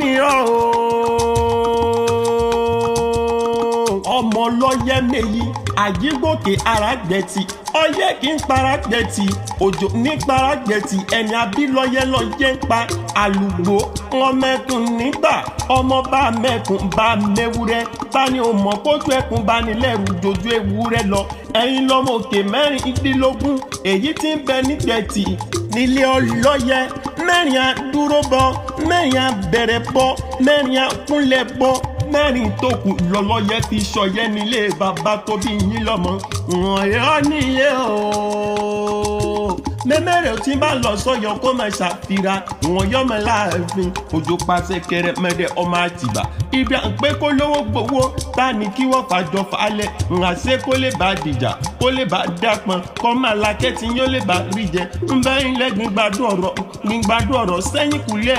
ni ọ́ o ọmọ lọ́yẹ́ méyì àjígòkè arágbẹ̀tì ọyẹ́ kì í paragbẹ̀tì òjò ní paragbẹ̀tì ẹni abílọ́yẹ́ lọ́yẹ́ ń pa àlùgbò wọn mẹ́kùn nígbà ọmọ bá mẹ́kùn bá mẹ́wúrẹ́ bá ní o mọ̀ kójú ẹkùn bá ní lẹ́rù jojú ewúrẹ́ lọ ẹ̀yin lọ́mọ òkè mẹ́rìndínlógún èyí tí ń bẹ nígbẹ̀tì nílé ọlọ́yẹ mẹ́rin á dúró bọ mẹ́rin á bẹ̀rẹ̀ bọ mẹ́rin á kúnlẹ̀ bọ mẹ́rin tó kù lọ́lọ́yẹ fi ṣọyẹ́ nílé bàbá tó bí yín lọ́mọ wọ̀nyọ́ nílé o mẹ́mẹ́rẹ̀ tí bá lọ sọ́yọ́ kó máa ṣàfihàn ìwọ̀n yọ́mọ láàfin òjò pàṣẹ kẹrẹ mẹ́rẹ̀ ọmọ àtìbà ibi à ń pé kó lówó gbowó ta ni kí wọ́n fàjọ falẹ̀ ńàṣẹ́ kó lè bá dìjà kó lè bá dápọn kọ́ máa lakẹ́ tí yóò lè bá rí jẹ ń bẹ́ ilẹ̀ gbìngbàdún ọ̀rọ̀ sẹ́yìn kùlé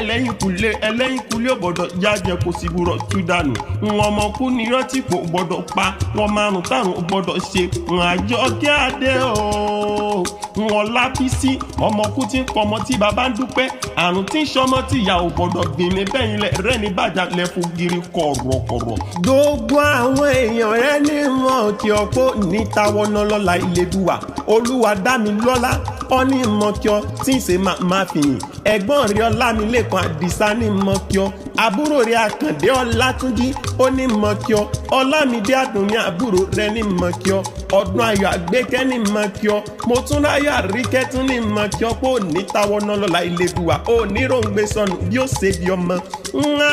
ẹlẹ́yìn kùlé òbọ̀dọ̀ jájẹ kò sì burọ̀ tú dànù wọn ọmọkú ni rántí kò gbọdọ̀ pa wọn márùn táwọn gbọdọ̀ ṣe àjọ kí adé o wọn lábísí ọmọkú tí ń pọmọ tí bàbá ń dúpẹ́ àrùn tí ń ṣọmọ tí ìyá ò gbọdọ̀ gbìnmí bẹ́yìn lẹ̀ rẹ́ni bàjá lẹ́fù gírí kọ̀rọ̀kọ̀rọ̀. gbogbo àwọn èèyàn rẹ ní mọ̀ kí ọ̀pọ̀ níta wọná lọ́la Ìlédùwà olúwa dá mi lọ́lá ọ ní mọ̀ kí ọ tí ń ṣe máa fìyìn ẹ̀gbọ́n rẹ̀ Ọlámilékan Àdìsá ní mọ̀ kí ọ àbúrò rẹ̀ Àkàndé Ọlátúnjí ó ní mọ̀ kí ọ Ọlámídé Àdùnní àbúrò rẹ̀ ní mọ̀ kí ọ Ọdún Ayọ̀ Àgbékẹ́ ní mọ̀ kí ọ Mọ́túnráyọ̀ Àríkẹ́ tún ní mọ̀ kí ọ pé ò ní táwọná lọ́la Ìlédùwà ò ní ròǹgbé sọnù bí ó ṣe bí ọmọ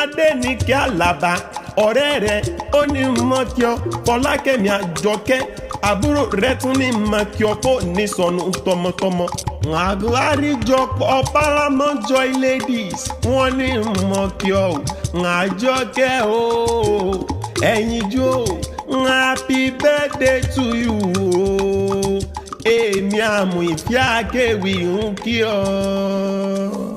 Adéníkẹ́ Àlàbá ọ̀rẹ́ rẹ̀ ó ní mọ̀ kí ọ Fọlákẹ́mi Àjọkẹ́ àbúrò rẹ̀ tún ní mọ̀ kí ọ pé ò ní sọnù tọmọtọmọ àgbáríjọpọ̀ Paramount Joy Ladies wọ́n ní mọ̀ kí ọ Àjọkẹ́ o ẹ̀yinjú o happy birthday to you o èmi àmùìfẹ́ Akéwì ń kí ọ.